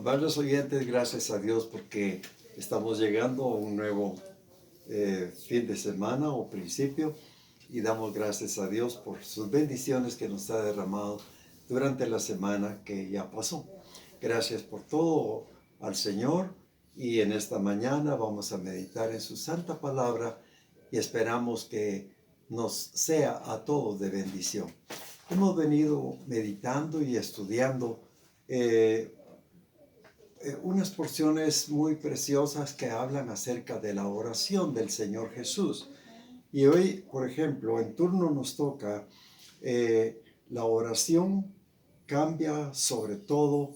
Amables oyentes, gracias a Dios porque estamos llegando a un nuevo fin de semana o principio y damos gracias a Dios por sus bendiciones que nos ha derramado durante la semana que ya pasó. Gracias por todo al Señor y en esta mañana vamos a meditar en su santa palabra y esperamos que nos sea a todos de bendición. Hemos venido meditando y estudiando unas porciones muy preciosas que hablan acerca de la oración del Señor Jesús. Y hoy, por ejemplo, en turno nos toca la oración cambia sobre todo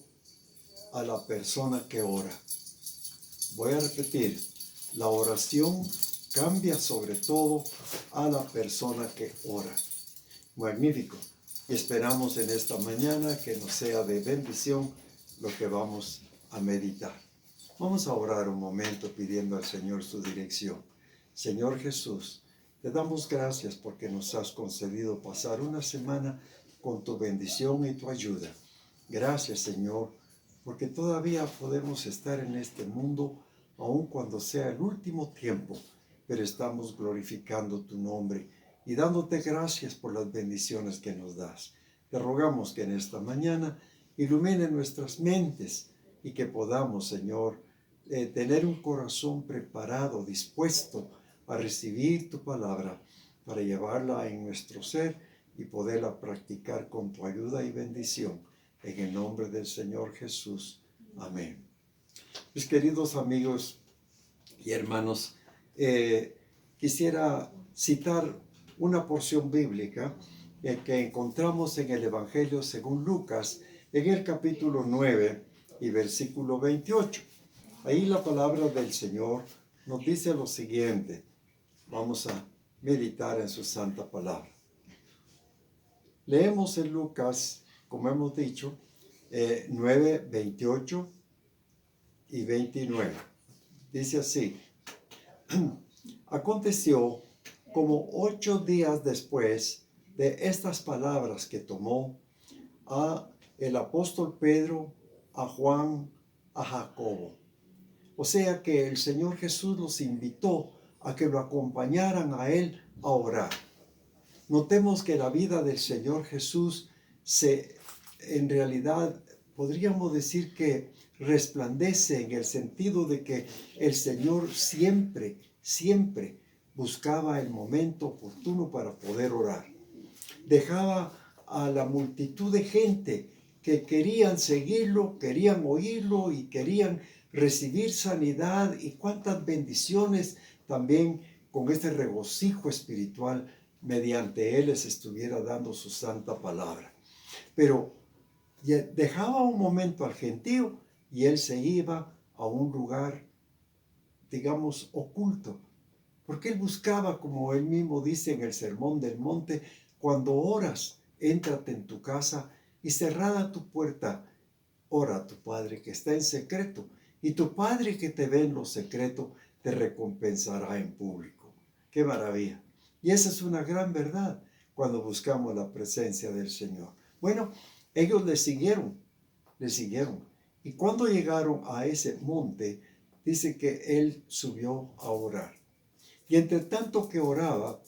a la persona que ora. Voy a repetir, la oración cambia sobre todo a la persona que ora. Magnífico. Y esperamos en esta mañana que nos sea de bendición lo que vamos a meditar. Vamos a orar un momento pidiendo al Señor su dirección. Señor Jesús, te damos gracias porque nos has concedido pasar una semana con tu bendición y tu ayuda. Gracias, Señor, porque todavía podemos estar en este mundo, aun cuando sea el último tiempo, pero estamos glorificando tu nombre y dándote gracias por las bendiciones que nos das. Te rogamos que en esta mañana ilumine nuestras mentes y que podamos, Señor, tener un corazón preparado, dispuesto a recibir tu palabra, para llevarla en nuestro ser y poderla practicar con tu ayuda y bendición. En el nombre del Señor Jesús. Amén. Mis queridos amigos y hermanos, quisiera citar una porción bíblica que encontramos en el Evangelio según Lucas, en el capítulo 9 y versículo 28. Ahí la palabra del Señor nos dice lo siguiente. Vamos a meditar en su santa palabra. Leemos en Lucas, como hemos dicho, 9, 28 y 29. Dice así. Aconteció como 8 días después de estas palabras que tomó a el apóstol Pedro, a Juan, a Jacobo. O sea que el Señor Jesús los invitó a que lo acompañaran a él a orar. Notemos que la vida del Señor Jesús en realidad podríamos decir que resplandece en el sentido de que el Señor siempre buscaba el momento oportuno para poder orar. Dejaba a la multitud de gente que querían seguirlo, querían oírlo y querían recibir sanidad y cuántas bendiciones también con este regocijo espiritual mediante él les estuviera dando su santa palabra. Pero dejaba un momento al gentío y él se iba a un lugar, digamos, oculto, porque él buscaba, como él mismo dice en el Sermón del Monte, cuando oras, éntrate en tu casa y cerrada tu puerta, ora a tu Padre que está en secreto, y tu Padre que te ve en lo secreto te recompensará en público. ¡Qué maravilla! Y esa es una gran verdad cuando buscamos la presencia del Señor. Bueno, ellos le siguieron. Y cuando llegaron a ese monte, dice que él subió a orar. Y entre tanto que oraba,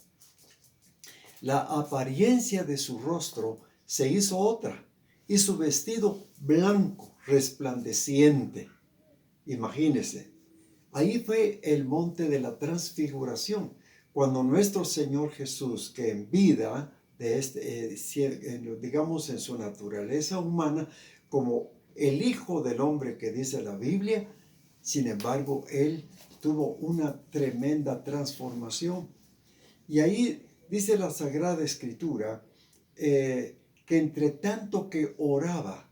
la apariencia de su rostro se hizo otra, y su vestido blanco, resplandeciente. Imagínese, ahí fue el monte de la transfiguración, cuando nuestro Señor Jesús, que en vida, digamos en su naturaleza humana, como el Hijo del Hombre que dice la Biblia, sin embargo, él tuvo una tremenda transformación. Y ahí dice la Sagrada Escritura que entre tanto que oraba,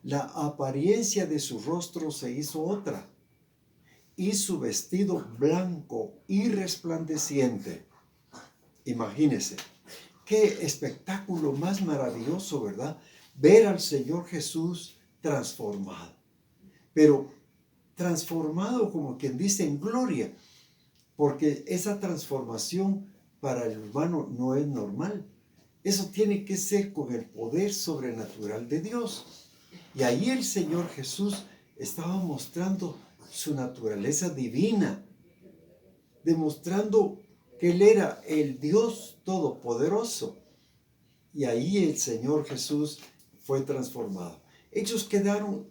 la apariencia de su rostro se hizo otra, y su vestido blanco y resplandeciente. Imagínese, qué espectáculo más maravilloso, ¿verdad? Ver al Señor Jesús transformado. Pero transformado como quien dice en gloria, porque esa transformación para el humano no es normal. Eso tiene que ser con el poder sobrenatural de Dios. Y ahí el Señor Jesús estaba mostrando su naturaleza divina, demostrando que Él era el Dios Todopoderoso. Y ahí el Señor Jesús fue transformado. Ellos quedaron,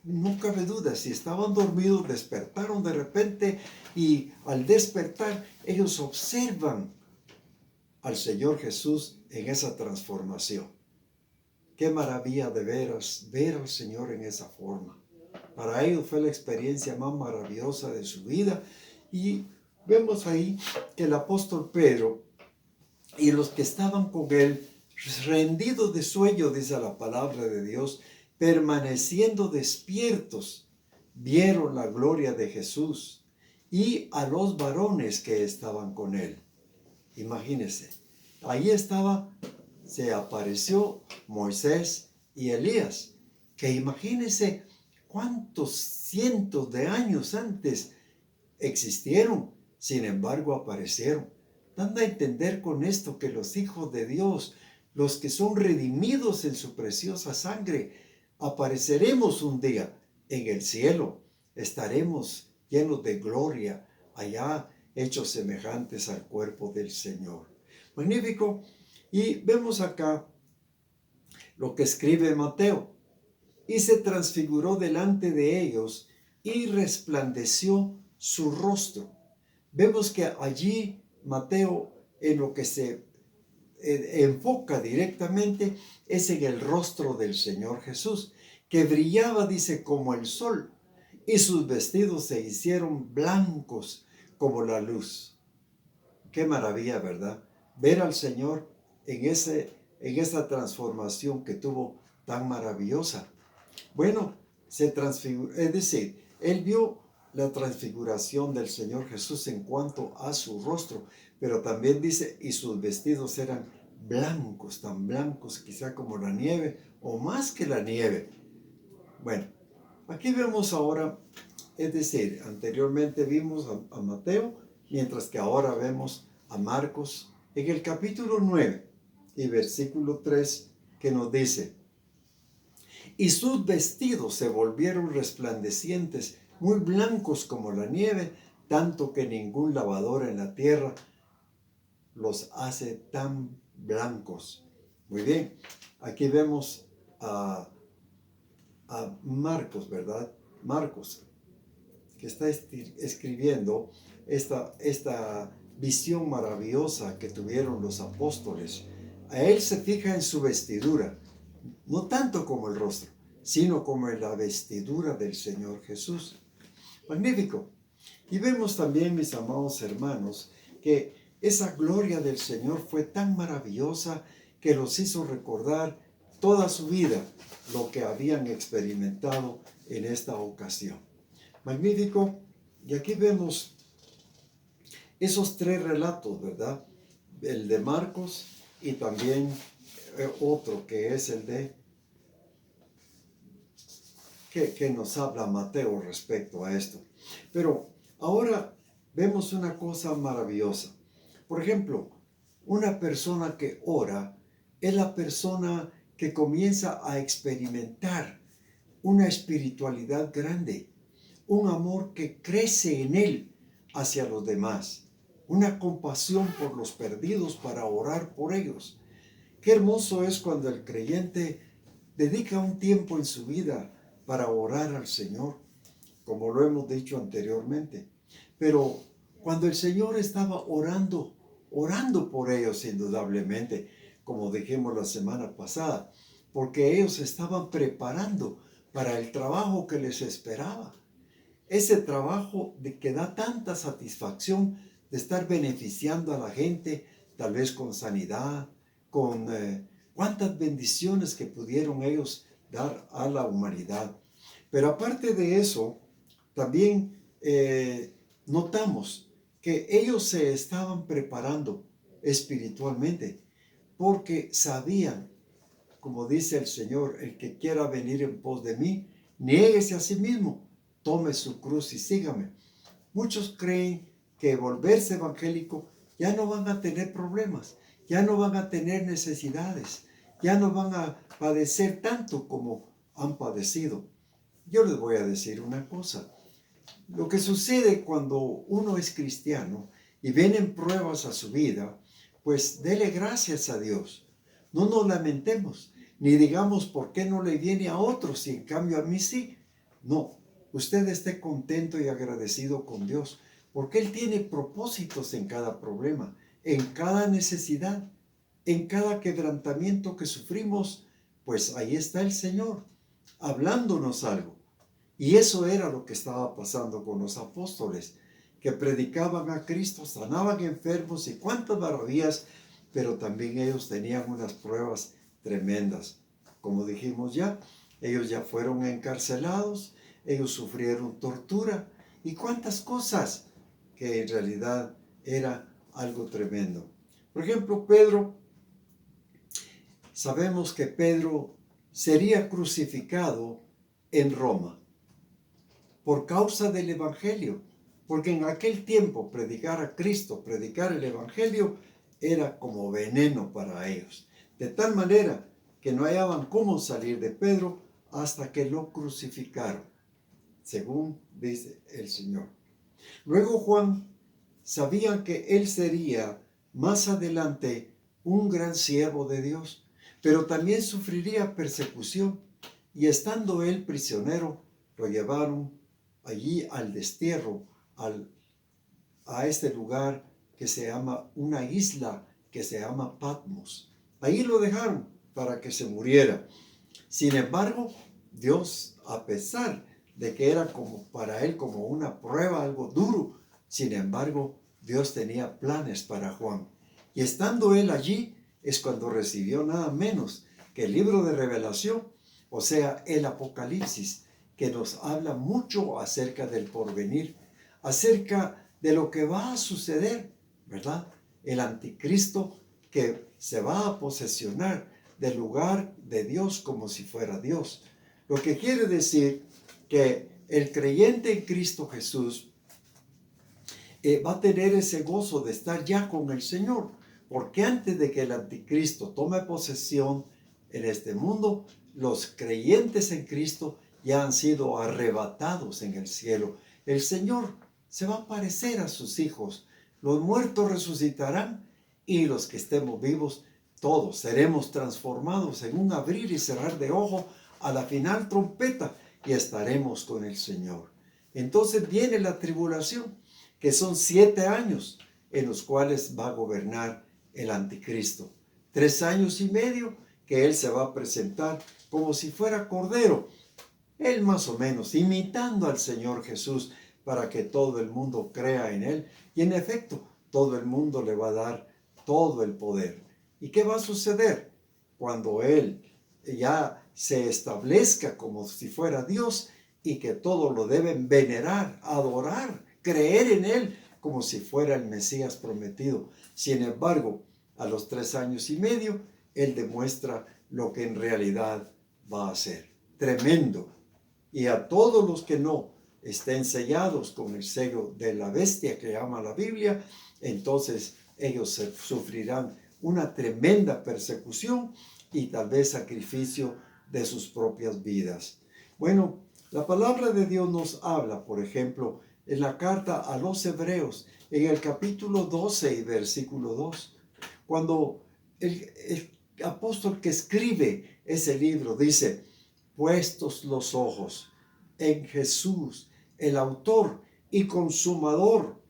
no cabe duda, si estaban dormidos, despertaron de repente y al despertar ellos observan al Señor Jesús en esa transformación. Qué maravilla de veras ver al Señor en esa forma. Para ellos fue la experiencia más maravillosa de su vida. Y vemos ahí que el apóstol Pedro y los que estaban con él, rendidos de sueño, dice la palabra de Dios, permaneciendo despiertos, vieron la gloria de Jesús y a los varones que estaban con él. Imagínense, ahí se apareció Moisés y Elías, que imagínense cuántos cientos de años antes existieron, sin embargo aparecieron, dando a entender con esto que los hijos de Dios, los que son redimidos en su preciosa sangre, apareceremos un día en el cielo, estaremos llenos de gloria, allá hechos semejantes al cuerpo del Señor. Magnífico. Y vemos acá lo que escribe Mateo. Y se transfiguró delante de ellos y resplandeció su rostro. Vemos que allí Mateo en lo que se enfoca directamente es en el rostro del Señor Jesús, que brillaba, dice, como el sol, y sus vestidos se hicieron blancos como la luz. Qué maravilla, ¿verdad? Ver al Señor en esa transformación que tuvo tan maravillosa. Bueno, se transfiguró, es decir, él vio la transfiguración del Señor Jesús en cuanto a su rostro, pero también dice, y sus vestidos eran blancos, tan blancos quizá como la nieve, o más que la nieve. Bueno, aquí vemos ahora, es decir, anteriormente vimos a Mateo, mientras que ahora vemos a Marcos en el capítulo 9 y versículo 3, que nos dice, y sus vestidos se volvieron resplandecientes, muy blancos como la nieve, tanto que ningún lavador en la tierra los hace tan blancos. Muy bien, aquí vemos a Marcos, ¿verdad? Marcos, que está escribiendo esta visión maravillosa que tuvieron los apóstoles. A él se fija en su vestidura, no tanto como el rostro, sino como en la vestidura del Señor Jesús. Magnífico. Y vemos también, mis amados hermanos, que esa gloria del Señor fue tan maravillosa que los hizo recordar toda su vida lo que habían experimentado en esta ocasión. Magnífico. Y aquí vemos esos tres relatos, ¿verdad? El de Marcos y también otro que es el de que nos habla Mateo respecto a esto. Pero ahora vemos una cosa maravillosa. Por ejemplo, una persona que ora es la persona que comienza a experimentar una espiritualidad grande, un amor que crece en él hacia los demás, una compasión por los perdidos para orar por ellos. Qué hermoso es cuando el creyente dedica un tiempo en su vida para orar al Señor, como lo hemos dicho anteriormente. Pero cuando el Señor estaba orando por ellos indudablemente, como dijimos la semana pasada, porque ellos estaban preparando para el trabajo que les esperaba. Ese trabajo que da tanta satisfacción de estar beneficiando a la gente, tal vez con sanidad, con cuántas bendiciones que pudieron ellos dar a la humanidad. Pero aparte de eso, también notamos que ellos se estaban preparando espiritualmente porque sabían, como dice el Señor, el que quiera venir en pos de mí, niéguese a sí mismo, tome su cruz y sígame. Muchos creen que volverse evangélico ya no van a tener problemas, ya no van a tener necesidades. ya no van a padecer tanto como han padecido. Yo les voy a decir una cosa. Lo que sucede cuando uno es cristiano y vienen pruebas a su vida, pues dele gracias a Dios. No nos lamentemos, ni digamos por qué no le viene a otros y en cambio a mí sí. No, usted esté contento y agradecido con Dios, porque Él tiene propósitos en cada problema, en cada necesidad, en cada quebrantamiento que sufrimos, pues ahí está el Señor, hablándonos algo. Y eso era lo que estaba pasando con los apóstoles, que predicaban a Cristo, sanaban enfermos y cuántas maravillas, pero también ellos tenían unas pruebas tremendas. Como dijimos ya, ellos ya fueron encarcelados, ellos sufrieron tortura y cuántas cosas que en realidad era algo tremendo. Por ejemplo, Pedro, sabemos que Pedro sería crucificado en Roma por causa del Evangelio, porque en aquel tiempo predicar a Cristo, predicar el Evangelio, era como veneno para ellos, de tal manera que no hallaban cómo salir de Pedro hasta que lo crucificaron, según dice el Señor. Luego Juan sabía que él sería más adelante un gran siervo de Dios, pero también sufriría persecución, y estando él prisionero, lo llevaron allí al destierro, a este lugar que se llama, una isla que se llama Patmos. Ahí lo dejaron para que se muriera. Sin embargo, Dios, a pesar de que era como para él como una prueba, algo duro, sin embargo, Dios tenía planes para Juan. Y estando él allí, es cuando recibió nada menos que el libro de Revelación, o sea, el Apocalipsis, que nos habla mucho acerca del porvenir, acerca de lo que va a suceder, ¿verdad? El anticristo que se va a posesionar del lugar de Dios como si fuera Dios. Lo que quiere decir que el creyente en Cristo Jesús va a tener ese gozo de estar ya con el Señor, porque antes de que el anticristo tome posesión en este mundo, los creyentes en Cristo ya han sido arrebatados en el cielo. El Señor se va a parecer a sus hijos. Los muertos resucitarán y los que estemos vivos, todos seremos transformados en un abrir y cerrar de ojo a la final trompeta y estaremos con el Señor. Entonces viene la tribulación, que son 7 años en los cuales va a gobernar el anticristo. 3 años y medio que él se va a presentar como si fuera cordero, él más o menos imitando al Señor Jesús para que todo el mundo crea en él. Y en efecto, todo el mundo le va a dar todo el poder. ¿Y qué va a suceder? Cuando él ya se establezca como si fuera Dios y que todos lo deben venerar, adorar, creer en él como si fuera el Mesías prometido. Sin embargo, a los 3 años y medio, él demuestra lo que en realidad va a ser. Tremendo. Y a todos los que no estén sellados con el sello de la bestia que llama la Biblia, entonces ellos sufrirán una tremenda persecución y tal vez sacrificio de sus propias vidas. Bueno, la palabra de Dios nos habla, por ejemplo, en la carta a los Hebreos, en el capítulo 12 y versículo 2, cuando el apóstol que escribe ese libro dice: puestos los ojos en Jesús, el autor y consumador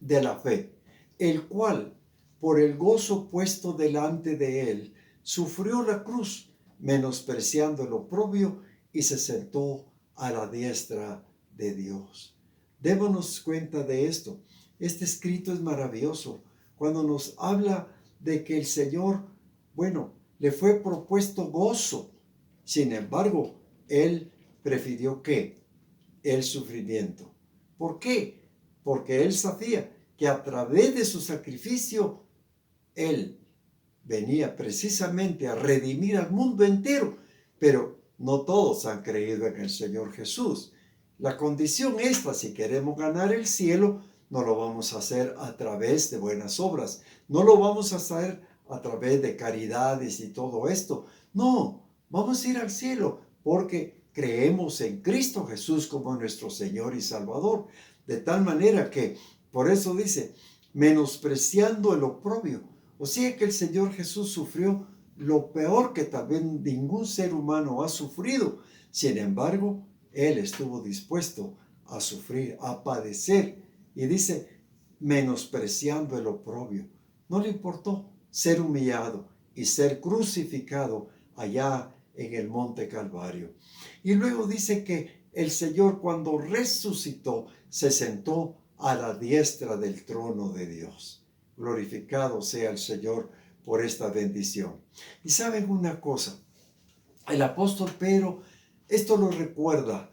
de la fe, el cual, por el gozo puesto delante de él, sufrió la cruz, menospreciando el oprobio, y se sentó a la diestra de Dios. Démonos cuenta de esto. Este escrito es maravilloso cuando nos habla de que el Señor, bueno, le fue propuesto gozo. Sin embargo, él prefirió ¿qué? El sufrimiento. ¿Por qué? Porque él sabía que a través de su sacrificio, él venía precisamente a redimir al mundo entero, pero no todos han creído en el Señor Jesús. La condición esta, si queremos ganar el cielo, no lo vamos a hacer a través de buenas obras, no lo vamos a hacer a través de caridades y todo esto. No, vamos a ir al cielo porque creemos en Cristo Jesús como nuestro Señor y Salvador. De tal manera que, por eso dice, menospreciando el oprobio. O sea que el Señor Jesús sufrió lo peor que tal vez ningún ser humano ha sufrido. Sin embargo, Él estuvo dispuesto a sufrir, a padecer. Y dice, menospreciando el oprobio. No le importó ser humillado y ser crucificado allá en el monte Calvario. Y luego dice que el Señor, cuando resucitó, se sentó a la diestra del trono de Dios. Glorificado sea el Señor por esta bendición. Y saben una cosa, el apóstol Pedro esto lo recuerda.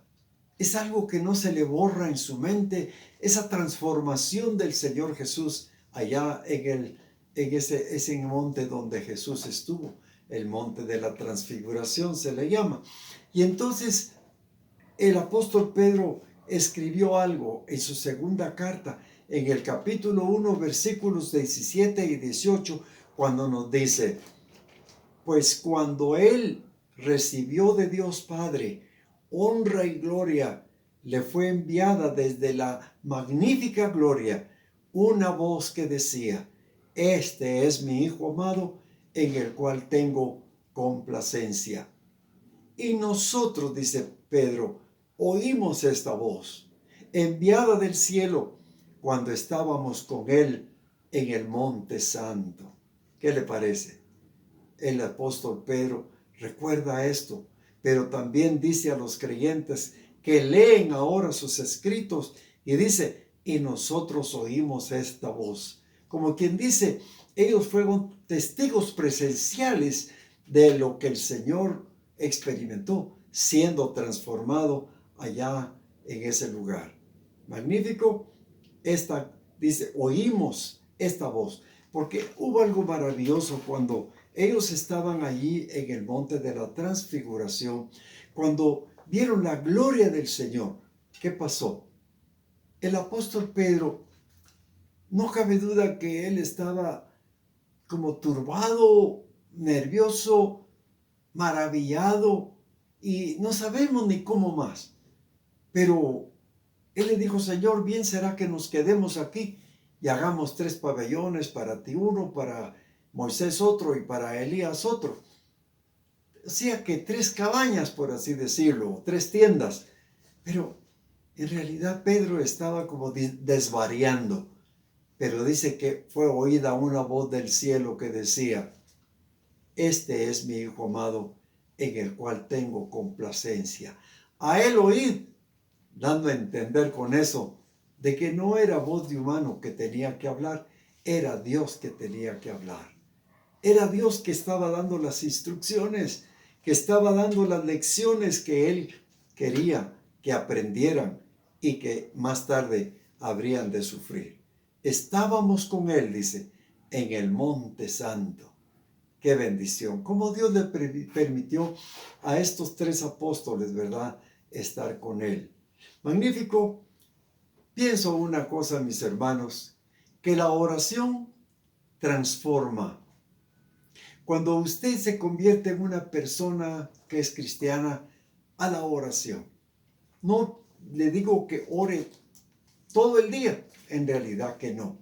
Es algo que no se le borra en su mente, esa transformación del Señor Jesús allá en ese monte donde Jesús estuvo. El monte de la transfiguración se le llama. Y entonces el apóstol Pedro escribió algo en su segunda carta, en el capítulo 1, versículos 17 y 18, cuando nos dice, pues cuando él recibió de Dios Padre honra y gloria, le fue enviada desde la magnífica gloria una voz que decía, este es mi Hijo amado, en el cual tengo complacencia. Y nosotros, dice Pedro, oímos esta voz, enviada del cielo, cuando estábamos con él en el monte santo. ¿Qué le parece? El apóstol Pedro recuerda esto, pero también dice a los creyentes que leen ahora sus escritos y dice, y nosotros oímos esta voz. Como quien dice, ellos fueron testigos presenciales de lo que el Señor experimentó siendo transformado allá en ese lugar. Magnífico. Dice, oímos esta voz, porque hubo algo maravilloso cuando ellos estaban allí en el monte de la transfiguración, cuando vieron la gloria del Señor. ¿Qué pasó? El apóstol Pedro, no cabe duda que él estaba como turbado, nervioso, maravillado, y no sabemos ni cómo más. Pero él le dijo, Señor, bien será que nos quedemos aquí y hagamos 3 pabellones, para ti uno, para Moisés otro y para Elías otro. O sea que 3 cabañas, por así decirlo, 3 tiendas. Pero en realidad Pedro estaba como desvariando. Pero dice que fue oída una voz del cielo que decía, este es mi Hijo amado, en el cual tengo complacencia. A él oíd, dando a entender con eso de que no era voz de humano que tenía que hablar, era Dios que tenía que hablar. Era Dios que estaba dando las instrucciones, que estaba dando las lecciones que Él quería que aprendieran y que más tarde habrían de sufrir. Estábamos con Él, dice, en el monte santo. ¡Qué bendición! Cómo Dios le permitió a estos 3 apóstoles, ¿verdad?, estar con Él. Magnífico. Pienso una cosa, mis hermanos, que la oración transforma. Cuando usted se convierte en una persona que es cristiana, a la oración. No le digo que ore todo el día, en realidad que no.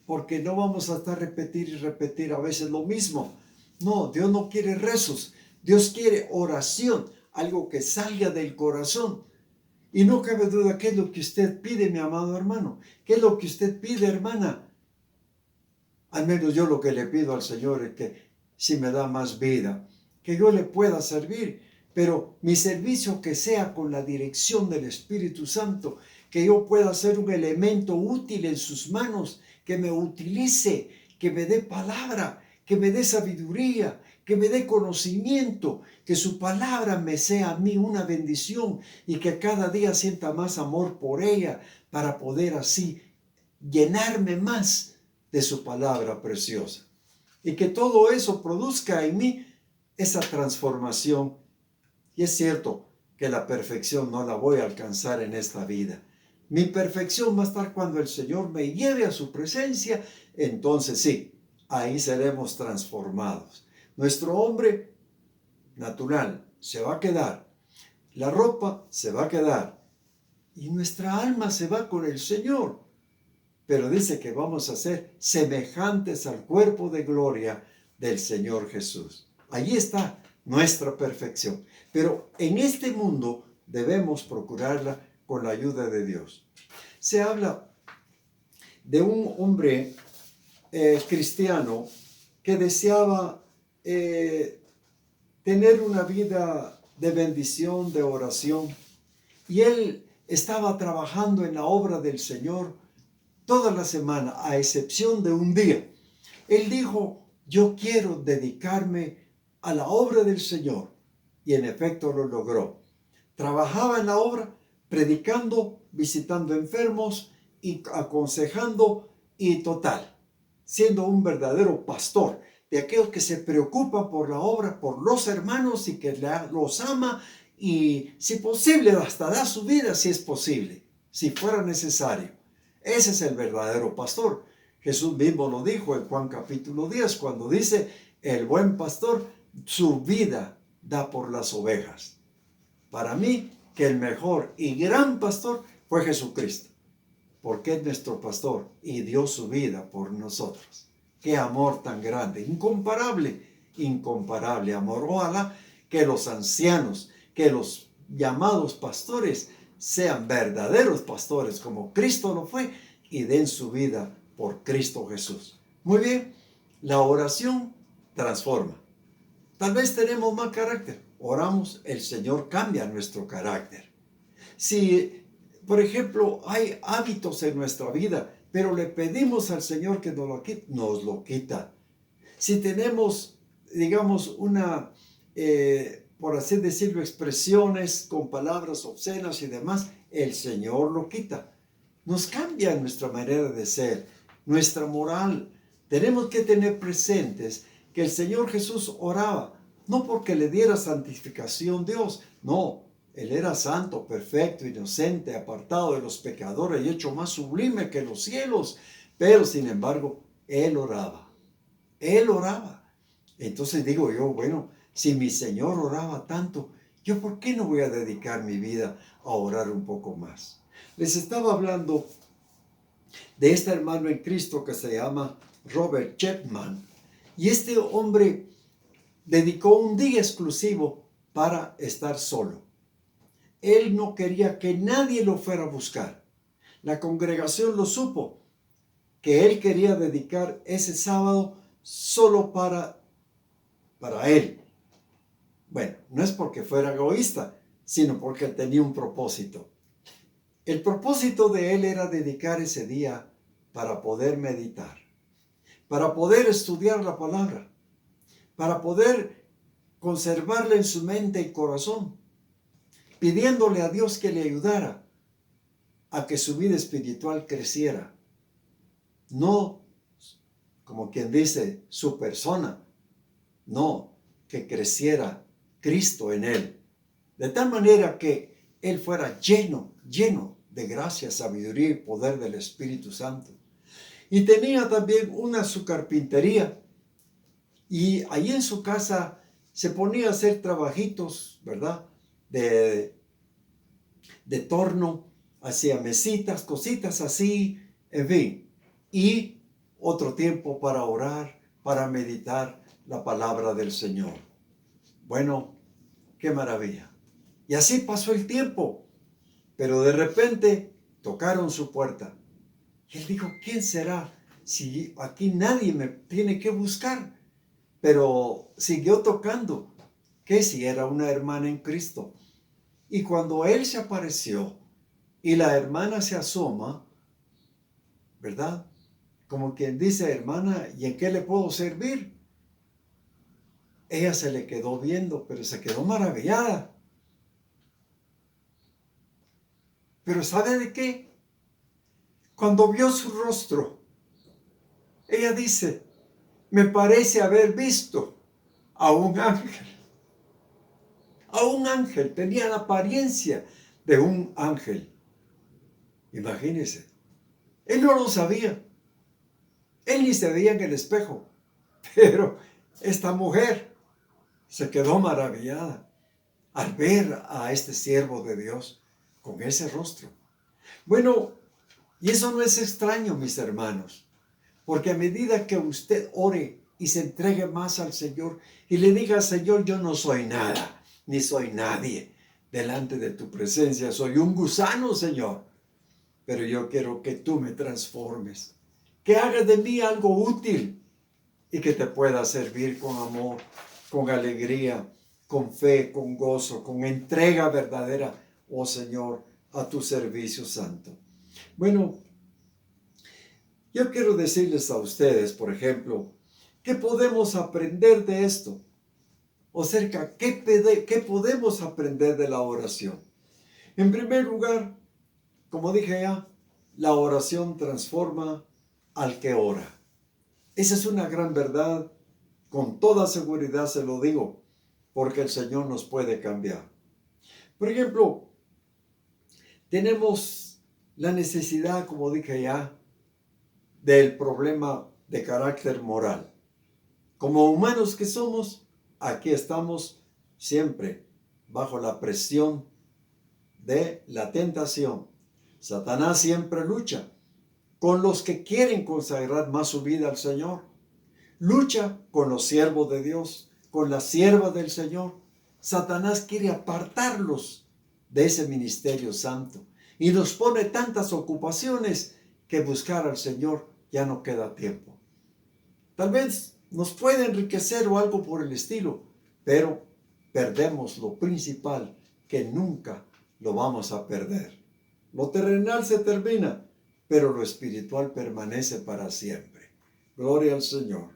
Porque no vamos a estar repetir y repetir a veces lo mismo. No, Dios no quiere rezos. Dios quiere oración, algo que salga del corazón. Y no cabe duda, ¿qué es lo que usted pide, mi amado hermano? ¿Qué es lo que usted pide, hermana? Al menos yo lo que le pido al Señor es que si me da más vida, que yo le pueda servir, pero mi servicio que sea con la dirección del Espíritu Santo, que yo pueda ser un elemento útil en sus manos, que me utilice, que me dé palabra, que me dé sabiduría, que me dé conocimiento, que su palabra me sea a mí una bendición y que cada día sienta más amor por ella para poder así llenarme más de su palabra preciosa. Y que todo eso produzca en mí esa transformación. Y es cierto que la perfección no la voy a alcanzar en esta vida. Mi perfección va a estar cuando el Señor me lleve a su presencia. Entonces sí, ahí seremos transformados. Nuestro hombre natural se va a quedar, la ropa se va a quedar y nuestra alma se va con el Señor. Pero dice que vamos a ser semejantes al cuerpo de gloria del Señor Jesús. Allí está nuestra perfección. Pero en este mundo debemos procurarla con la ayuda de Dios. Se habla de un hombre cristiano que deseaba tener una vida de bendición, de oración. Y él estaba trabajando en la obra del Señor toda la semana, a excepción de un día. Él dijo, yo quiero dedicarme a la obra del Señor. Y en efecto lo logró. Trabajaba en la obra, predicando, visitando enfermos y aconsejando y total, siendo un verdadero pastor, de aquellos que se preocupan por la obra, por los hermanos y que los ama y si posible hasta da su vida si es posible, si fuera necesario. Ese es el verdadero pastor. Jesús mismo lo dijo en Juan capítulo 10 cuando dice, el buen pastor su vida da por las ovejas. Para mí que el mejor y gran pastor fue Jesucristo, porque es nuestro pastor y dio su vida por nosotros. Qué amor tan grande, incomparable, incomparable amor. Ojalá que los ancianos, que los llamados pastores sean verdaderos pastores como Cristo lo fue y den su vida por Cristo Jesús. Muy bien, la oración transforma. Tal vez tenemos mal carácter. Oramos, el Señor cambia nuestro carácter. Si, por ejemplo, hay hábitos en nuestra vida, pero le pedimos al Señor que nos lo quita. Si tenemos, digamos, por así decirlo, expresiones con palabras obscenas y demás, el Señor lo quita. Nos cambia nuestra manera de ser, nuestra moral. Tenemos que tener presentes que el Señor Jesús oraba, no porque le diera santificación Dios, no. Él era santo, perfecto, inocente, apartado de los pecadores y hecho más sublime que los cielos. Pero, sin embargo, Él oraba. Él oraba. Entonces digo yo, bueno, si mi Señor oraba tanto, ¿yo por qué no voy a dedicar mi vida a orar un poco más? Les estaba hablando de este hermano en Cristo que se llama Robert Chapman. Y este hombre dedicó un día exclusivo para estar solo. Él no quería que nadie lo fuera a buscar. La congregación lo supo, que él quería dedicar ese sábado solo para él. Bueno, no es porque fuera egoísta, sino porque él tenía un propósito. El propósito de él era dedicar ese día para poder meditar, para poder estudiar la palabra, para poder conservarla en su mente y corazón, pidiéndole a Dios que le ayudara a que su vida espiritual creciera. No, como quien dice, su persona. No, que creciera Cristo en él. De tal manera que él fuera lleno de gracia, sabiduría y poder del Espíritu Santo. Y tenía también su carpintería. Y allí en su casa se ponía a hacer trabajitos, ¿verdad? De torno, hacía mesitas, cositas así, en fin. Y otro tiempo para orar, para meditar la palabra del Señor. Bueno, qué maravilla. Y así pasó el tiempo, pero de repente tocaron su puerta. Y él dijo, ¿quién será? Si aquí nadie me tiene que buscar. Pero siguió tocando. ¿Qué si era una hermana en Cristo? Y cuando él se apareció y la hermana se asoma, ¿verdad? Como quien dice, hermana, ¿y en qué le puedo servir? Ella se le quedó viendo, pero se quedó maravillada. Pero ¿sabe de qué? Cuando vio su rostro, ella dice, me parece haber visto a un ángel. A un ángel, tenía la apariencia de un ángel. Imagínense, él no lo sabía. Él ni se veía en el espejo, Pero esta mujer se quedó maravillada al ver a este siervo de Dios con ese rostro. Bueno, y eso no es extraño, mis hermanos, porque a medida que usted ore y se entregue más al Señor y le diga, Señor, yo no soy nada, ni soy nadie delante de tu presencia, soy un gusano, Señor, pero yo quiero que tú me transformes, que hagas de mí algo útil y que te pueda servir con amor, con alegría, con fe, con gozo, con entrega verdadera, oh Señor, a tu servicio santo. Bueno, yo quiero decirles a ustedes, por ejemplo, ¿qué podemos aprender de esto? O cerca, ¿qué podemos aprender de la oración? En primer lugar, como dije ya, la oración transforma al que ora. Esa es una gran verdad, con toda seguridad se lo digo, porque el Señor nos puede cambiar. Por ejemplo, tenemos la necesidad, como dije ya, del problema de carácter moral. Como humanos que somos, aquí estamos siempre bajo la presión de la tentación. Satanás siempre lucha con los que quieren consagrar más su vida al Señor. Lucha con los siervos de Dios, con las siervas del Señor. Satanás quiere apartarlos de ese ministerio santo y nos pone tantas ocupaciones que buscar al Señor ya no queda tiempo. Tal vez nos puede enriquecer o algo por el estilo, pero perdemos lo principal, que nunca lo vamos a perder. Lo terrenal se termina, pero lo espiritual permanece para siempre. Gloria al Señor.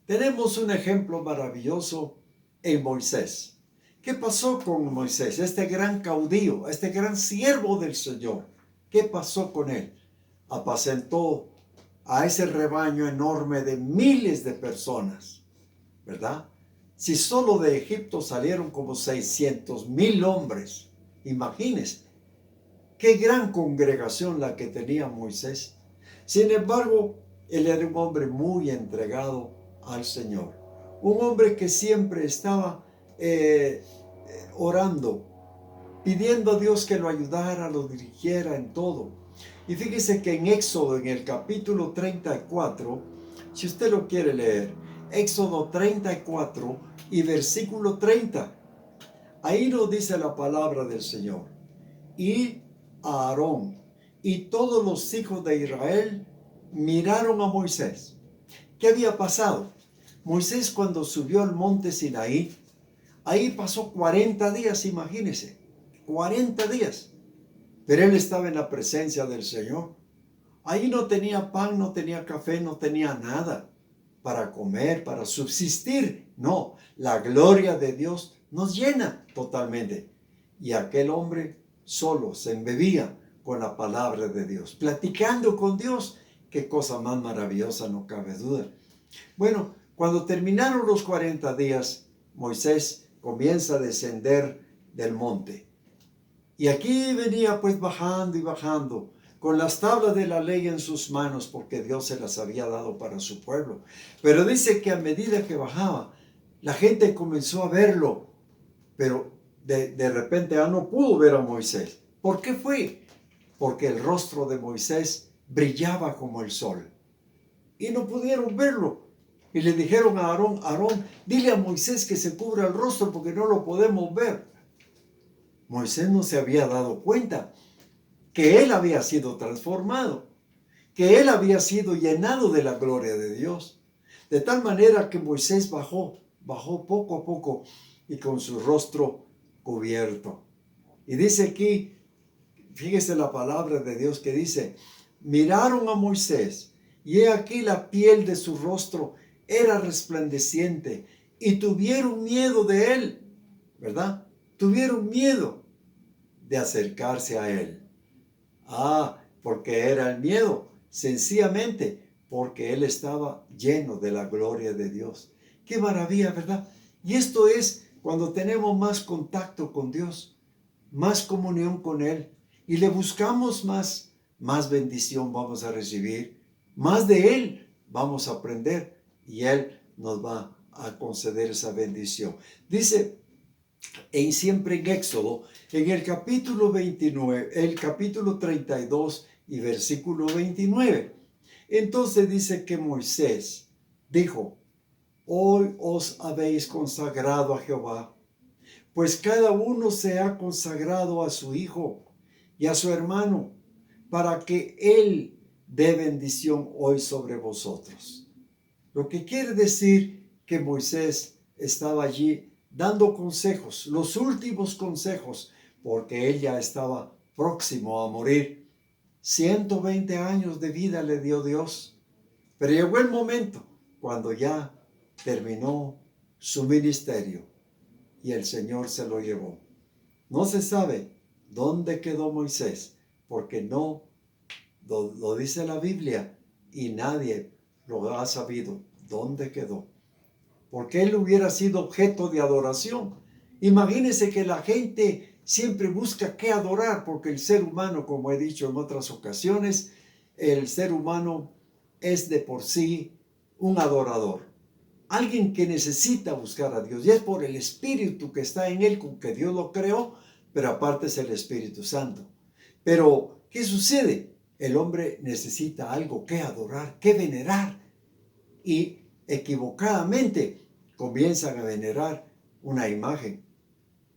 Tenemos un ejemplo maravilloso en Moisés. ¿Qué pasó con Moisés? Este gran caudillo, este gran siervo del Señor. ¿Qué pasó con él? Apacentó a ese rebaño enorme de miles de personas, ¿verdad? Si solo de Egipto salieron como 600,000 hombres, imagínense, qué gran congregación la que tenía Moisés. Sin embargo, él era un hombre muy entregado al Señor, un hombre que siempre estaba orando, pidiendo a Dios que lo ayudara, lo dirigiera en todo. Y fíjese que en Éxodo, en el capítulo 34, si usted lo quiere leer, Éxodo 34 y versículo 30, ahí nos dice la palabra del Señor. Y Aarón y todos los hijos de Israel miraron a Moisés. ¿Qué había pasado? Moisés, cuando subió al monte Sinaí, ahí pasó 40 días, imagínense, 40 días. Pero él estaba en la presencia del Señor. Ahí no tenía pan, no tenía café, no tenía nada para comer, para subsistir. No, la gloria de Dios nos llena totalmente. Y aquel hombre solo se embebía con la palabra de Dios, platicando con Dios. Qué cosa más maravillosa, no cabe duda. Bueno, cuando terminaron los 40 días, Moisés comienza a descender del monte. Y aquí venía pues bajando y bajando, con las tablas de la ley en sus manos, porque Dios se las había dado para su pueblo. Pero dice que a medida que bajaba, la gente comenzó a verlo, pero de repente ya no pudo ver a Moisés. ¿Por qué fue? Porque el rostro de Moisés brillaba como el sol. Y no pudieron verlo. Y le dijeron a Aarón, Aarón, dile a Moisés que se cubra el rostro porque no lo podemos ver. Moisés no se había dado cuenta que él había sido transformado, que él había sido llenado de la gloria de Dios. De tal manera que Moisés bajó poco a poco y con su rostro cubierto. Y dice aquí, fíjese la palabra de Dios que dice, miraron a Moisés y he aquí la piel de su rostro era resplandeciente y tuvieron miedo de él, ¿verdad? Tuvieron miedo de acercarse a él. Porque era el miedo, sencillamente porque él estaba lleno de la gloria de Dios. Qué maravilla, ¿verdad? Y esto es cuando tenemos más contacto con Dios, más comunión con Él y le buscamos más bendición vamos a recibir, más de Él vamos a aprender y Él nos va a conceder esa bendición. Dice siempre en Éxodo, en el capítulo 29, el capítulo 32 y versículo 29. Entonces dice que Moisés dijo: hoy os habéis consagrado a Jehová, pues cada uno se ha consagrado a su hijo y a su hermano, para que él dé bendición hoy sobre vosotros. Lo que quiere decir que Moisés estaba allí dando consejos, los últimos consejos, porque él ya estaba próximo a morir. 120 años de vida le dio Dios, pero llegó el momento cuando ya terminó su ministerio y el Señor se lo llevó. No se sabe dónde quedó Moisés, porque no lo dice la Biblia y nadie lo ha sabido dónde quedó, porque él hubiera sido objeto de adoración. Imagínense que la gente siempre busca qué adorar, porque el ser humano, como he dicho en otras ocasiones, el ser humano es de por sí un adorador, alguien que necesita buscar a Dios, y es por el Espíritu que está en él con que Dios lo creó, pero aparte es el Espíritu Santo. Pero, ¿qué sucede? El hombre necesita algo que adorar, que venerar, y equivocadamente comienzan a venerar una imagen.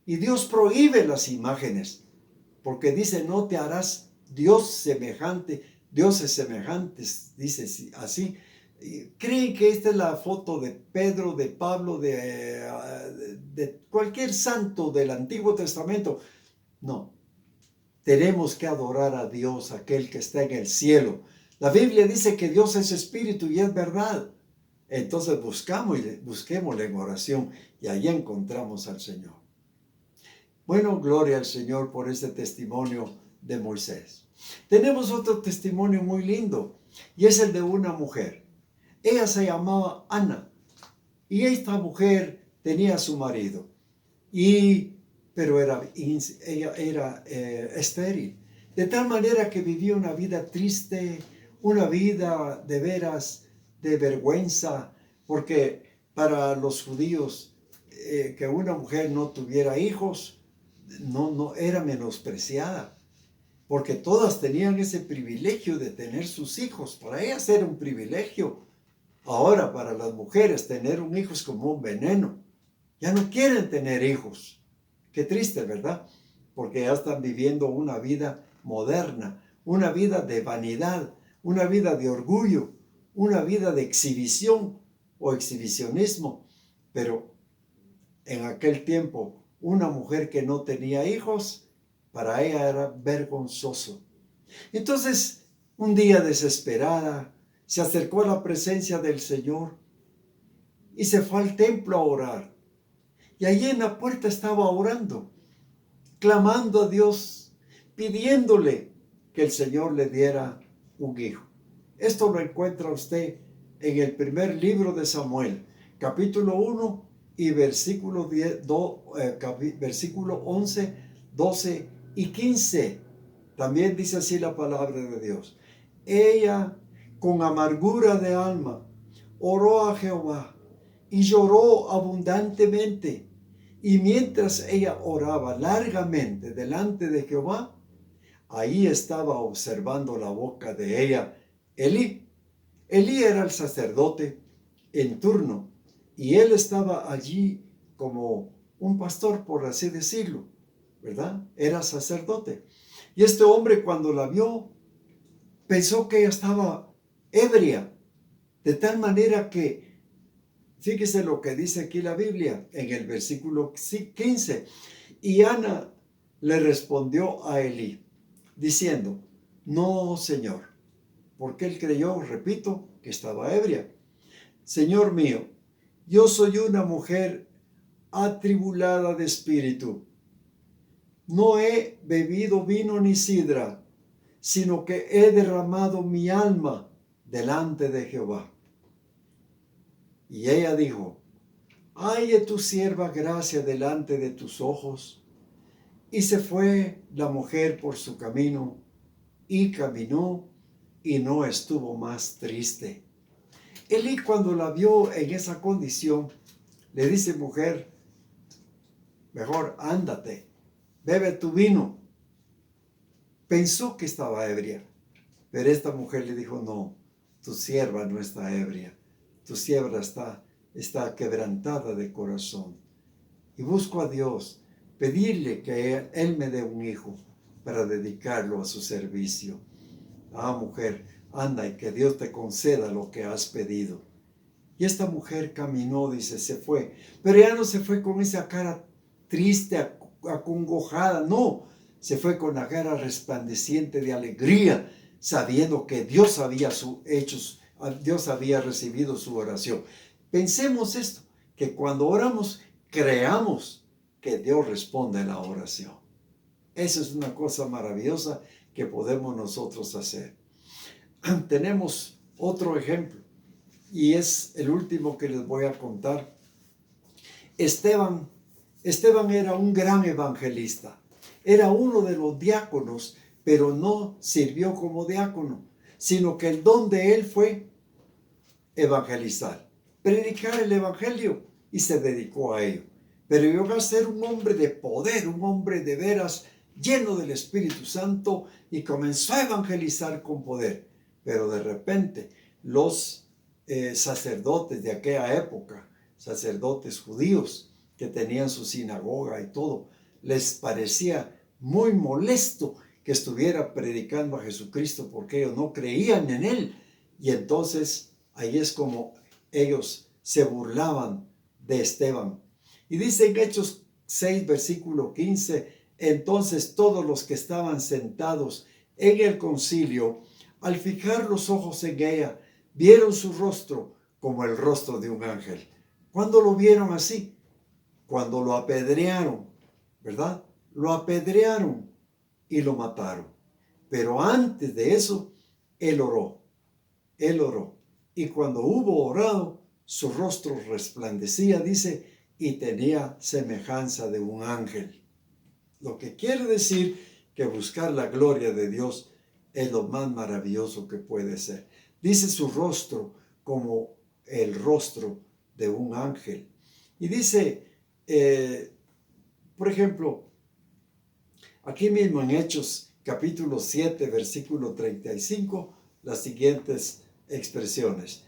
Y Dios prohíbe las imágenes, porque dice: no te harás dioses semejantes, dice así. ¿Creen que esta es la foto de Pedro, de Pablo, de cualquier santo del Antiguo Testamento? No. Tenemos que adorar a Dios, aquel que está en el cielo. La Biblia dice que Dios es espíritu y es verdad. Entonces busquémosle en oración y allí encontramos al Señor. Bueno, gloria al Señor por este testimonio de Moisés. Tenemos otro testimonio muy lindo y es el de una mujer. Ella se llamaba Ana y esta mujer tenía a su marido, pero ella era estéril, de tal manera que vivía una vida triste, una vida de veras de vergüenza, porque para los judíos que una mujer no tuviera hijos no era menospreciada, porque todas tenían ese privilegio de tener sus hijos. Para ellas era un privilegio. Ahora para las mujeres tener un hijo es como un veneno. Ya no quieren tener hijos. Qué triste, ¿verdad? Porque ya están viviendo una vida moderna, una vida de vanidad, una vida de orgullo, una vida de exhibición o exhibicionismo. Pero en aquel tiempo, una mujer que no tenía hijos, para ella era vergonzoso. Entonces, un día desesperada, se acercó a la presencia del Señor y se fue al templo a orar. Y allí en la puerta estaba orando, clamando a Dios, pidiéndole que el Señor le diera un hijo. Esto lo encuentra usted en el primer libro de Samuel, capítulo 1 y versículo 11, 12 y 15. También dice así la palabra de Dios. Ella, con amargura de alma, oró a Jehová y lloró abundantemente. Y mientras ella oraba largamente delante de Jehová, ahí estaba observando la boca de ella Elí. Elí era el sacerdote en turno y él estaba allí como un pastor, por así decirlo, ¿verdad? Era sacerdote. Y este hombre, cuando la vio, pensó que ella estaba ebria, de tal manera que, fíjese lo que dice aquí la Biblia en el versículo 15. Y Ana le respondió a Elí, diciendo: no, Señor, porque él creyó, repito, que estaba ebria. Señor mío, yo soy una mujer atribulada de espíritu. No he bebido vino ni sidra, sino que he derramado mi alma delante de Jehová. Y ella dijo: halle tu sierva gracia delante de tus ojos. Y se fue la mujer por su camino, y caminó, y no estuvo más triste. Elí, cuando la vio en esa condición, le dice: mujer, mejor ándate, bebe tu vino. Pensó que estaba ebria, pero esta mujer le dijo: no, tu sierva no está ebria, tu sierva está quebrantada de corazón. Y busco a Dios, pedirle que Él me dé un hijo para dedicarlo a su servicio. Mujer, anda y que Dios te conceda lo que has pedido. Y esta mujer caminó, dice, se fue, pero ya no se fue con esa cara triste, acongojada, no, se fue con la cara resplandeciente de alegría, sabiendo que Dios había recibido su oración. Pensemos esto, que cuando oramos, creamos que Dios responde a la oración. Eso es una cosa maravillosa que podemos nosotros hacer. Tenemos otro ejemplo, y es el último que les voy a contar. Esteban era un gran evangelista. Era uno de los diáconos, pero no sirvió como diácono, sino que el don de él fue evangelizar, predicar el evangelio, y se dedicó a ello. Pero llegó a ser un hombre de poder, un hombre de veras lleno del Espíritu Santo, y comenzó a evangelizar con poder. Pero de repente los sacerdotes de aquella época, sacerdotes judíos que tenían su sinagoga y todo, les parecía muy molesto que estuviera predicando a Jesucristo, porque ellos no creían en él. Y entonces ahí es como ellos se burlaban de Esteban. Y dice en Hechos 6, versículo 15, entonces todos los que estaban sentados en el concilio, al fijar los ojos en ella, vieron su rostro como el rostro de un ángel. ¿Cuándo lo vieron así? Cuando lo apedrearon, ¿verdad? Lo apedrearon y lo mataron. Pero antes de eso, él oró. Y cuando hubo orado, su rostro resplandecía, dice, y tenía semejanza de un ángel. Lo que quiere decir que buscar la gloria de Dios es lo más maravilloso que puede ser. Dice su rostro como el rostro de un ángel. Y dice, por ejemplo, aquí mismo en Hechos capítulo 7, versículo 35, las siguientes expresiones.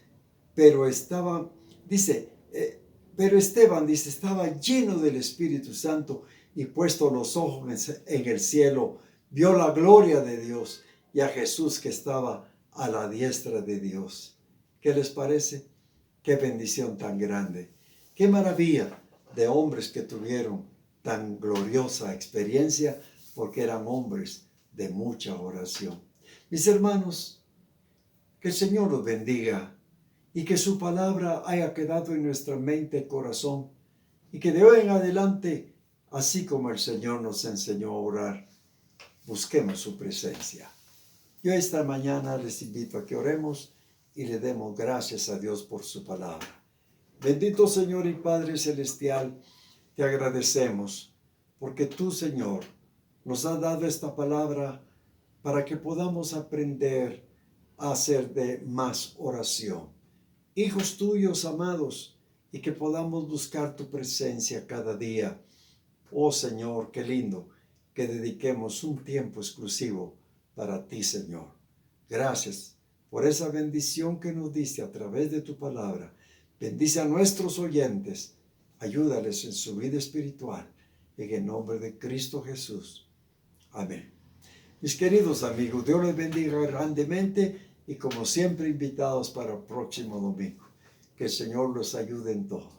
Pero Esteban, dice, estaba lleno del Espíritu Santo, y puesto los ojos en el cielo, vio la gloria de Dios y a Jesús que estaba a la diestra de Dios. ¿Qué les parece? Qué bendición tan grande. Qué maravilla de hombres que tuvieron tan gloriosa experiencia, porque eran hombres de mucha oración. Mis hermanos, que el Señor los bendiga y que su palabra haya quedado en nuestra mente y corazón, y que de hoy en adelante, así como el Señor nos enseñó a orar, busquemos su presencia. Yo esta mañana les invito a que oremos y le demos gracias a Dios por su palabra. Bendito Señor y Padre Celestial, te agradecemos porque tú, Señor, nos has dado esta palabra para que podamos aprender a hacer de más oración. Hijos tuyos amados, y que podamos buscar tu presencia cada día. Oh Señor, qué lindo que dediquemos un tiempo exclusivo para ti, Señor. Gracias por esa bendición que nos diste a través de tu palabra. Bendice a nuestros oyentes, ayúdales en su vida espiritual, en el nombre de Cristo Jesús. Amén. Mis queridos amigos, Dios les bendiga grandemente, y como siempre invitados para el próximo domingo. Que el Señor los ayude en todo.